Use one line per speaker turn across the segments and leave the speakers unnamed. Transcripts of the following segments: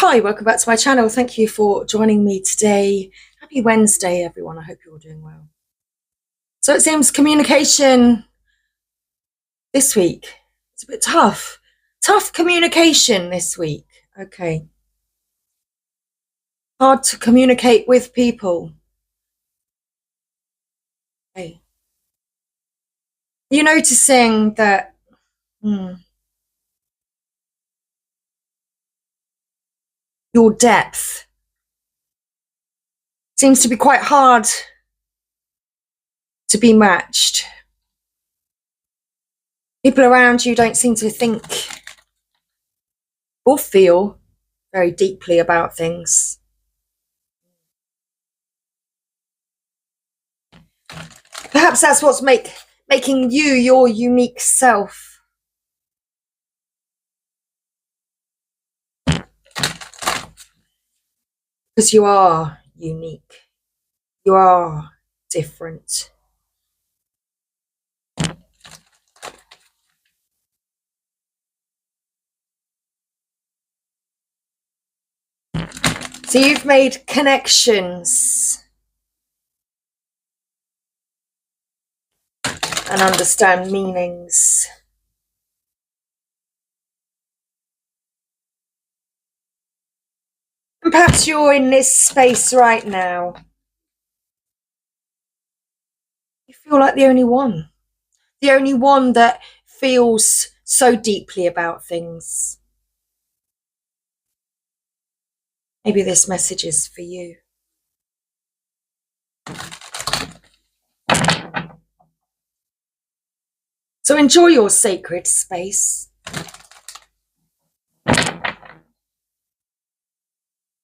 Hi, welcome back to my channel. Thank you for joining me today. Happy Wednesday, everyone. I hope you're all doing well. So it seems communication this week, it's a bit tough. Tough communication this week. Okay. Hard to communicate with people. Okay. You're noticing that your depth seems to be quite hard to be matched. People around you don't seem to think or feel very deeply about things. Perhaps that's what's making you your unique self. Because you are unique. You are different. So you've made connections and understand meanings. And perhaps you're in this space right now. You feel like the only one that feels so deeply about things. Maybe this message is for you. So enjoy your sacred space.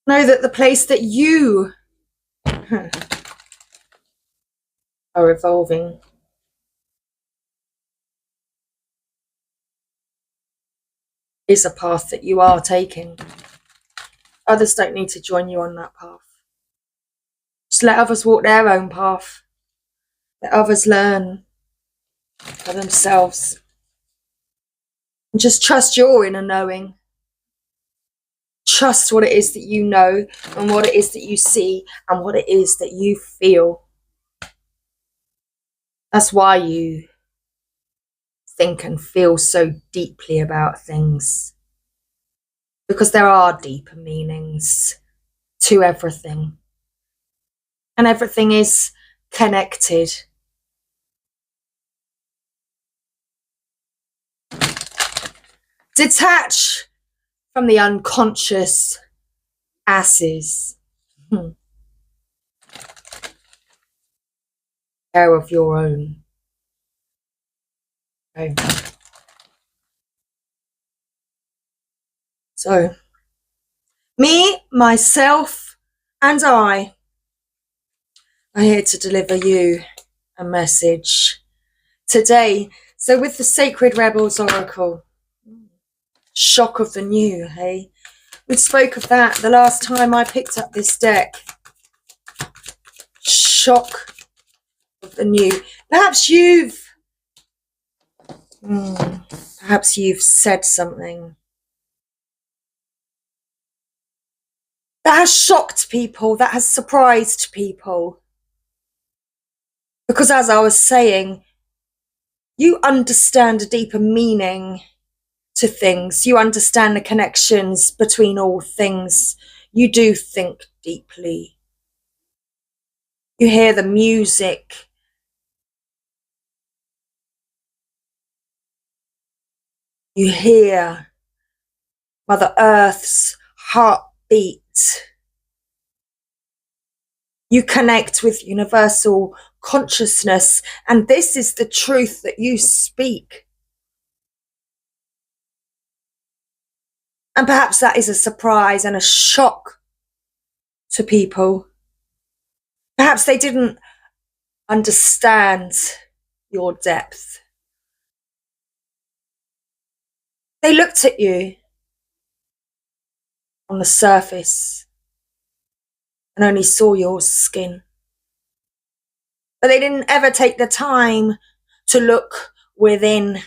Know that the place that you are evolving is a path that you are taking. Others don't need to join you on that path. Just let others walk their own path. Let others learn for themselves. And just trust your inner knowing. Trust what it is that you know and what it is that you see and what it is that you feel. That's why you think and feel so deeply about things. Because there are deeper meanings to everything. And everything is connected. Detach from the unconscious asses. Care of your own. Okay. So, me, myself, and I are here to deliver you a message today. So with the Sacred Rebels Oracle, shock of the new, hey? We spoke of that the last time I picked up this deck. Shock of the new. Perhaps you've said something that has shocked people, that has surprised people. Because as I was saying, you understand a deeper meaning to things. You understand the connections between all things. You do think deeply. You hear the music. You hear Mother Earth's heartbeat. You connect with universal consciousness, and this is the truth that you speak. And perhaps that is a surprise and a shock to people. Perhaps they didn't understand your depth. They looked at you on the surface and only saw your skin. But they didn't ever take the time to look within.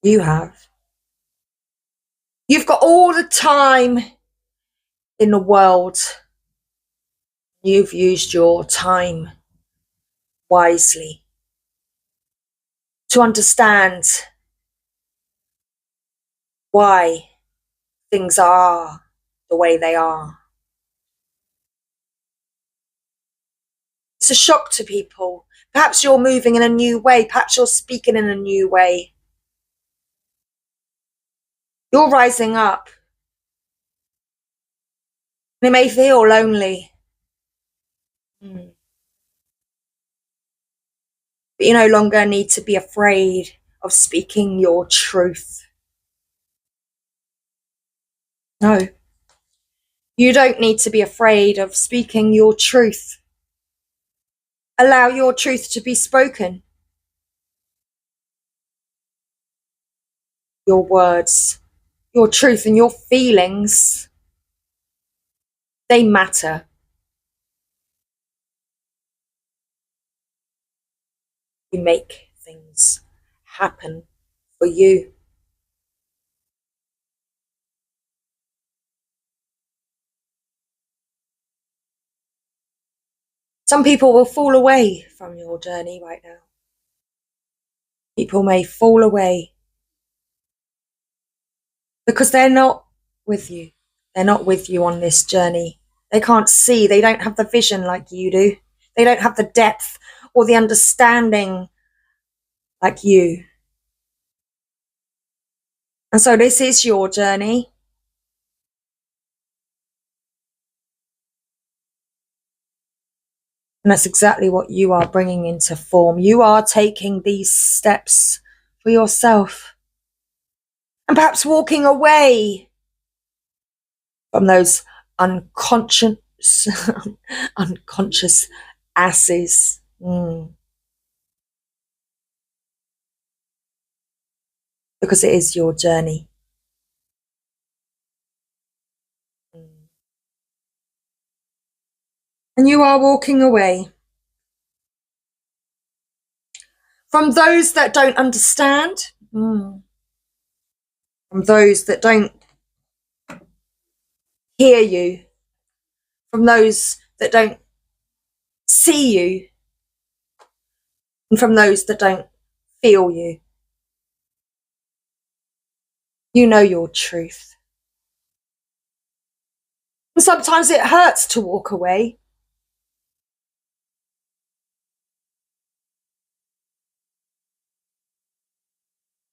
You have. You've got all the time in the world. You've used your time wisely to understand why things are the way they are. It's a shock to people. Perhaps you're moving in a new way. Perhaps you're speaking in a new way. You're rising up. And it may feel lonely. But you no longer need to be afraid of speaking your truth. No. You don't need to be afraid of speaking your truth. Allow your truth to be spoken. Your words, your truth and your feelings, they matter. You make things happen for you. Some people will fall away from your journey right now. People may fall away because they're not with you. They're not with you on this journey. They can't see. They don't have the vision like you do. They don't have the depth or the understanding like you. And so this is your journey. And that's exactly what you are bringing into form. You are taking these steps for yourself. And perhaps walking away from those unconscious asses. Because it is your journey. And you are walking away from those that don't understand, from those that don't hear you, from those that don't see you, and from those that don't feel you. You know your truth. And sometimes it hurts to walk away.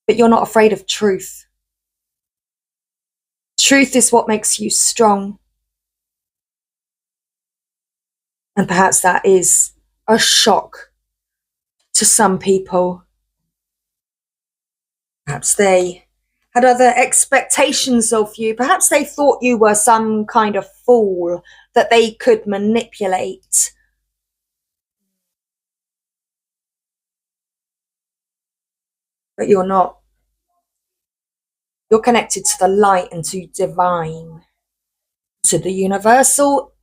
But you're not afraid of truth. Truth is what makes you strong. And perhaps that is a shock to some people. Perhaps they had other expectations of you. Perhaps they thought you were some kind of fool that they could manipulate. But you're not. You're connected to the light and to divine, to the universal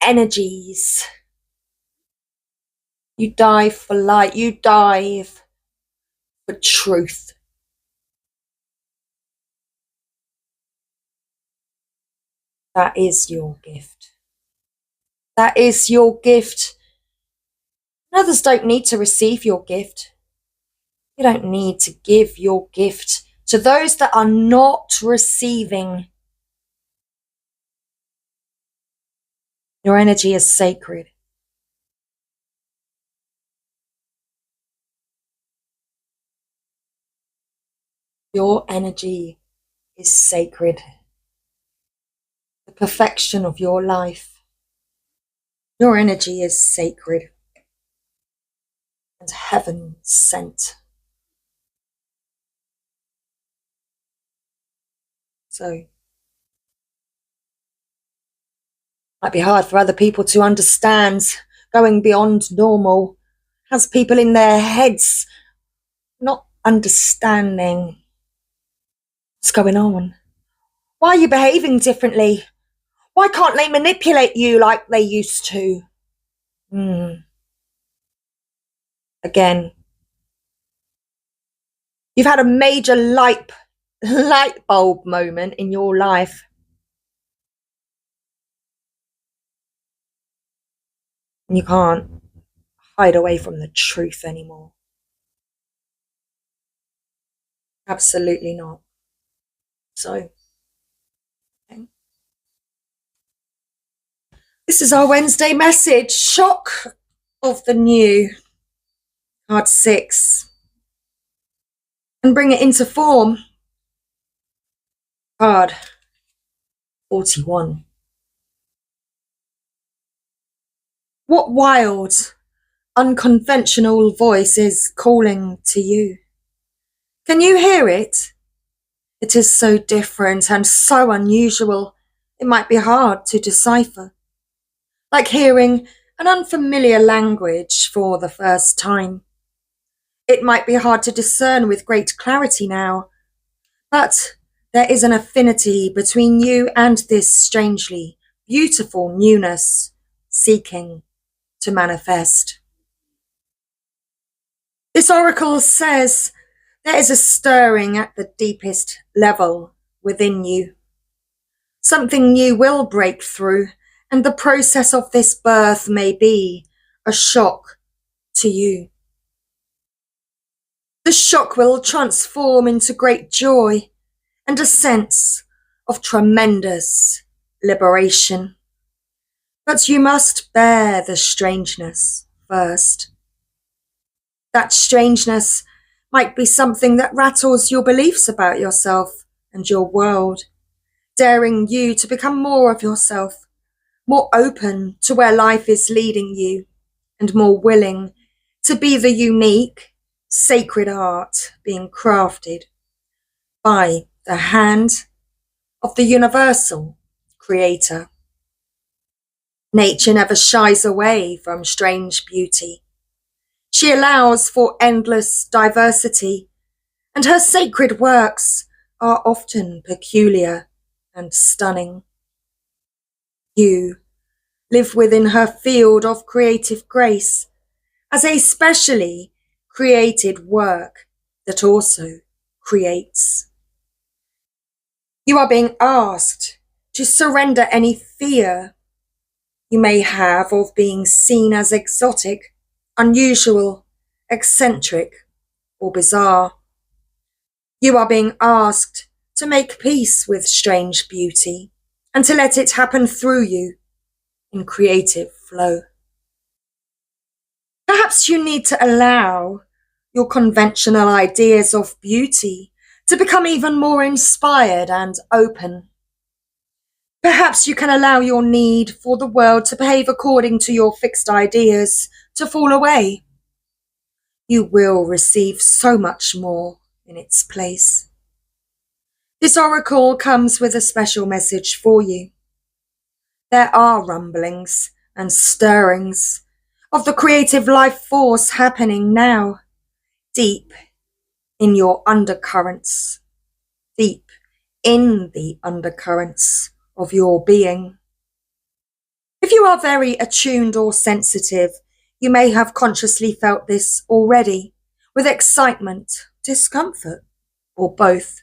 energies. You dive for light. You dive for truth. That is your gift. That is your gift. Others don't need to receive your gift. You don't need to give your gift to those that are not receiving. Your energy is sacred. Your energy is sacred. The perfection of your life. Your energy is sacred and heaven sent. So it might be hard for other people to understand. Going beyond normal has people in their heads not understanding what's going on. Why are you behaving differently? Why can't they manipulate you like they used to? Again, You've had a major light bulb moment in your life. And you can't hide away from the truth anymore. Absolutely not. So, okay. This is our Wednesday message. Shock of the new. Card 6. And bring it into form. Card 41. What wild, unconventional voice is calling to you? Can you hear it? It is so different and so unusual, it might be hard to decipher. Like hearing an unfamiliar language for the first time. It might be hard to discern with great clarity now, but there is an affinity between you and this strangely beautiful newness seeking to manifest. This oracle says there is a stirring at the deepest level within you. Something new will break through, and the process of this birth may be a shock to you. The shock will transform into great joy and a sense of tremendous liberation. But you must bear the strangeness first. That strangeness might be something that rattles your beliefs about yourself and your world, daring you to become more of yourself, more open to where life is leading you, and more willing to be the unique, sacred art being crafted by the hand of the universal creator. Nature never shies away from strange beauty. She allows for endless diversity, and her sacred works are often peculiar and stunning. You live within her field of creative grace as a specially created work that also creates. You are being asked to surrender any fear you may have of being seen as exotic, unusual, eccentric, or bizarre. You are being asked to make peace with strange beauty and to let it happen through you in creative flow. Perhaps you need to allow your conventional ideas of beauty to become even more inspired and open. Perhaps you can allow your need for the world to behave according to your fixed ideas to fall away. You will receive so much more in its place. This oracle comes with a special message for you. There are rumblings and stirrings of the creative life force happening now, deep in your undercurrents, deep in the undercurrents of your being. If you are very attuned or sensitive, you may have consciously felt this already, with excitement, discomfort, or both.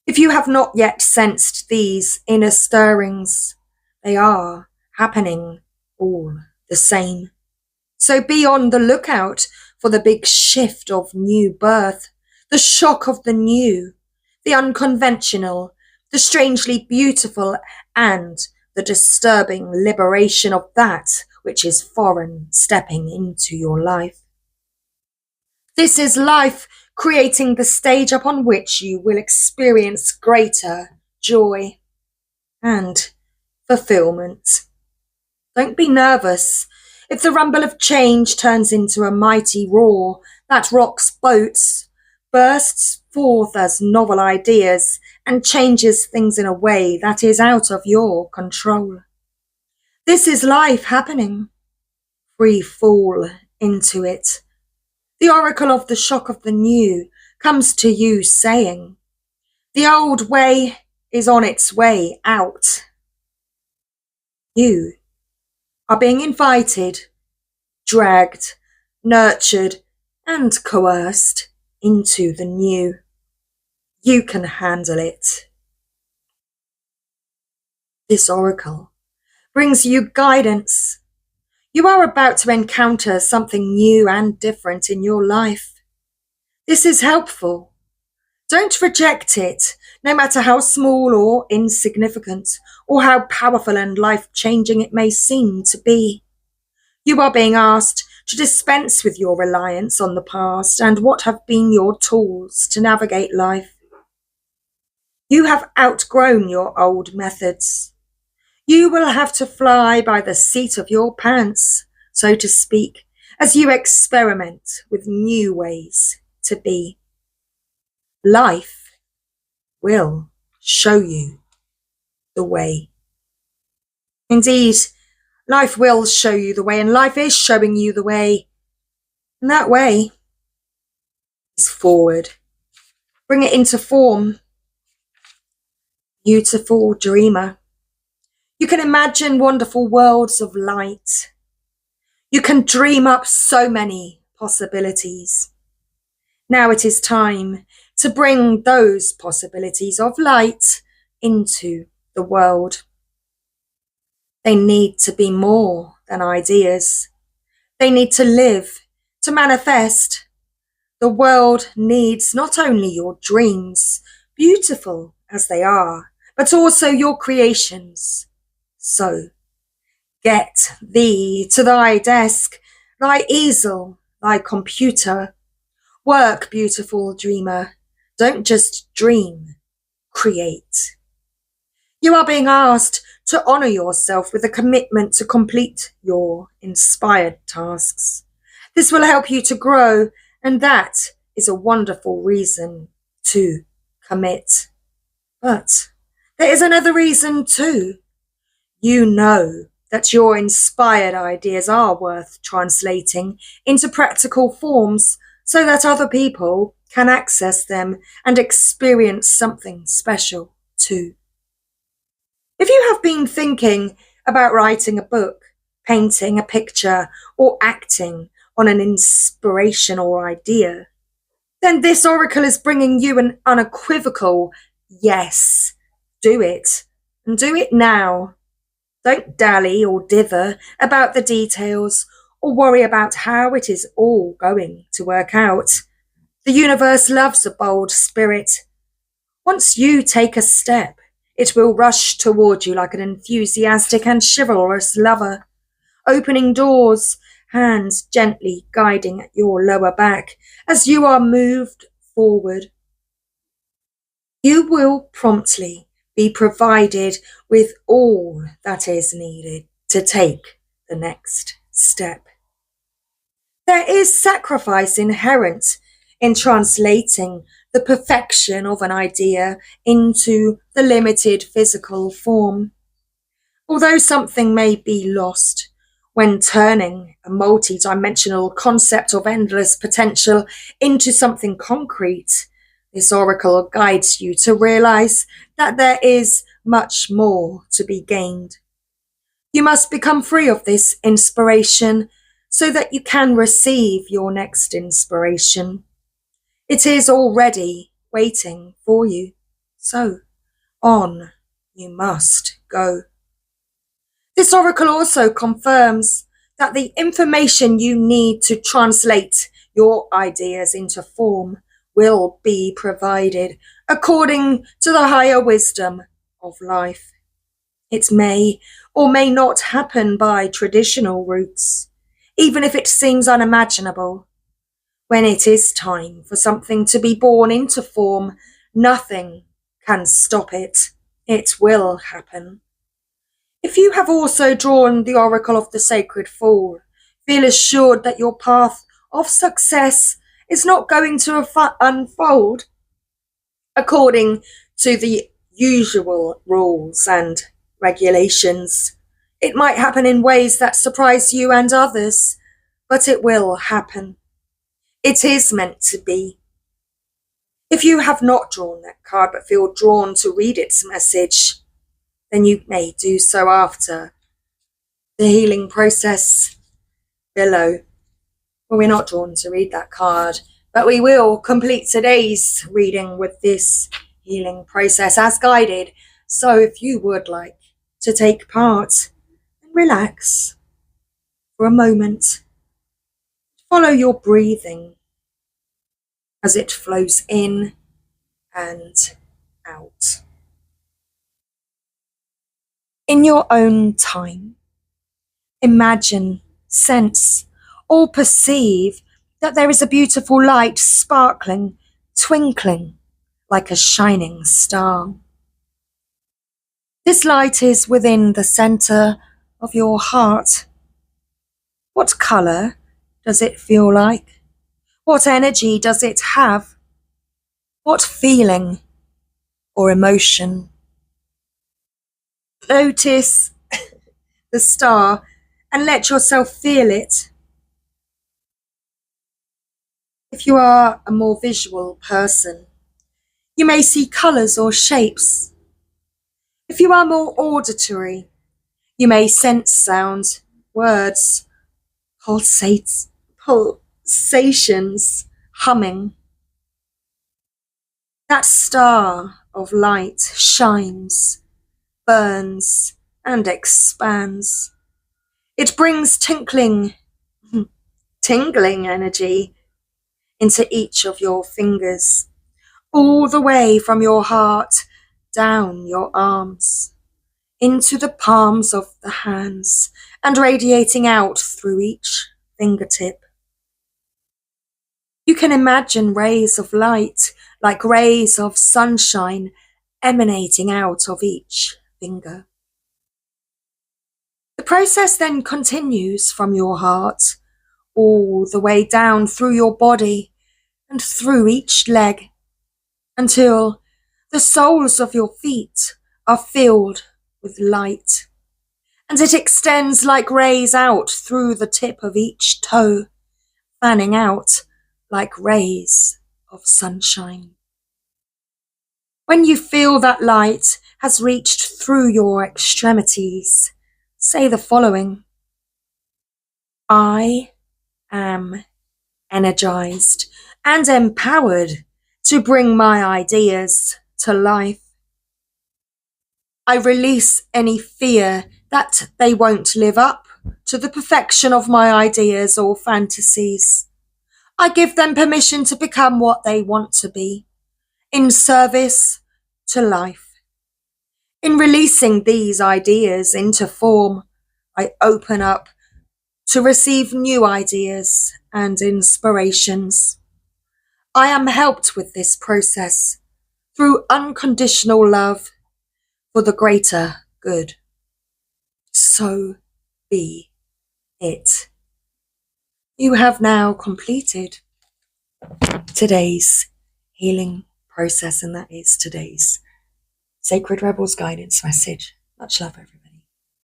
If you have not yet sensed these inner stirrings, they are happening all the same. So be on the lookout for the big shift of new birth, the shock of the new, the unconventional, the strangely beautiful, and the disturbing liberation of that which is foreign stepping into your life. This is life creating the stage upon which you will experience greater joy and fulfillment. Don't be nervous if the rumble of change turns into a mighty roar that rocks boats, bursts forth as novel ideas, and changes things in a way that is out of your control. This is life happening. Free fall into it. The oracle of the shock of the new comes to you saying, the old way is on its way out. You are being invited, dragged, nurtured, and coerced into the new. You can handle it. This oracle brings you guidance. You are about to encounter something new and different in your life. This is helpful. Don't reject it, no matter how small or insignificant, or how powerful and life-changing it may seem to be. You are being asked to dispense with your reliance on the past and what have been your tools to navigate life. You have outgrown your old methods. You will have to fly by the seat of your pants, so to speak, as you experiment with new ways to be. Life will show you the way. Indeed, life will show you the way, and life is showing you the way. And that way is forward. Bring it into form. Beautiful dreamer. You can imagine wonderful worlds of light. You can dream up so many possibilities. Now it is time to bring those possibilities of light into the world. They need to be more than ideas. They need to live, to manifest. The world needs not only your dreams, beautiful as they are, but also your creations. So, get thee to thy desk, thy easel, thy computer. Work, beautiful dreamer. Don't just dream, create. You are being asked to honor yourself with a commitment to complete your inspired tasks. This will help you to grow, and that is a wonderful reason to commit. But there is another reason too. You know that your inspired ideas are worth translating into practical forms so that other people can access them and experience something special too. If you have been thinking about writing a book, painting a picture, or acting on an inspiration or idea, then this oracle is bringing you an unequivocal yes. Do it, and do it now. Don't dally or dither about the details or worry about how it is all going to work out. The universe loves a bold spirit. Once you take a step, it will rush toward you like an enthusiastic and chivalrous lover, opening doors, hands gently guiding at your lower back as you are moved forward. You will promptly be provided with all that is needed to take the next step. There is sacrifice inherent in translating the perfection of an idea into the limited physical form. Although something may be lost when turning a multi-dimensional concept of endless potential into something concrete, this oracle guides you to realize that there is much more to be gained. You must become free of this inspiration so that you can receive your next inspiration. It is already waiting for you. So, on you must go. This oracle also confirms that the information you need to translate your ideas into form will be provided according to the higher wisdom of life. It may or may not happen by traditional routes, even if it seems unimaginable. When it is time for something to be born into form, nothing can stop it. It will happen. If you have also drawn the oracle of the sacred fool, feel assured that your path of success is not going to unfold according to the usual rules and regulations. It might happen in ways that surprise you and others, but it will happen. It is meant to be. If you have not drawn that card but feel drawn to read its message, then you may do so after the healing process below. Well, we're not drawn to read that card, But we will complete today's reading with this healing process as guided. So if you would like to take part and relax for a moment, follow your breathing as it flows in and out. In your own time, imagine, sense, or perceive that there is a beautiful light sparkling, twinkling like a shining star. This light is within the center of your heart. What color does it feel like? What energy does it have? What feeling or emotion? Notice the star and let yourself feel it. If you are a more visual person, you may see colors or shapes. If you are more auditory, you may sense sound, words, pulsations, humming. That star of light shines, burns, and expands. It brings tingling energy into each of your fingers, all the way from your heart down your arms, into the palms of the hands, and radiating out through each fingertip. You can imagine rays of light, like rays of sunshine, emanating out of each finger. The process then continues from your heart, all the way down through your body and through each leg, until the soles of your feet are filled with light, and it extends like rays out through the tip of each toe, fanning out like rays of sunshine. When you feel that light has reached through your extremities, say the following: I am energized and empowered to bring my ideas to life. I release any fear that they won't live up to the perfection of my ideas or fantasies. I give them permission to become what they want to be, in service to life. In releasing these ideas into form, I open up to receive new ideas and inspirations. I am helped with this process through unconditional love for the greater good. So be it. You have now completed today's healing process, and that is today's Sacred Rebels guidance message. Much love, everyone.